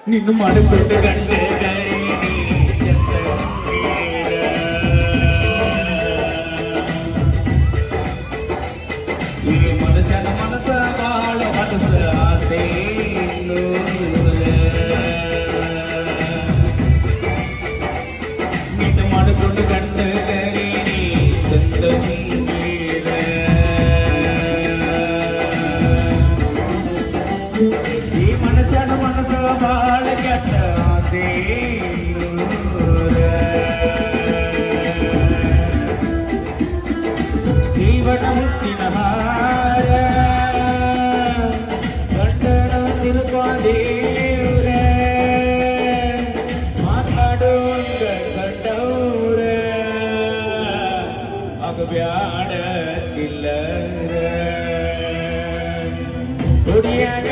ನಿನ್ನ ಮಾಡಿಕೊಂಡು ಗಂಡ ಈ ಮನುಷ್ಯನ ಮನಸ್ಸ ಬಾಳ ಮನಸ್ಸ ಆಸೆ ನಿನ್ನ ಮಾಡಿಕೊಂಡು ಗಂಡ ಚಂದ ಈ ಮನಸ್ಸನ ಮನಸ್ಸ ಬಾಳ ಕೆಟ್ಟ ಆಸೆ ಜೀವನ ಮುತ್ತಿನ ಹಾರ ಗಂಡನ ತಿರುಪಾದೇವ್ರ ಮಾತಾಡೋಂಗ ಗಂಡವ್ರ ಆಗಬ್ಯಾಡ ಚಿಲ್ಲರ ದುಡಿಯಾಗ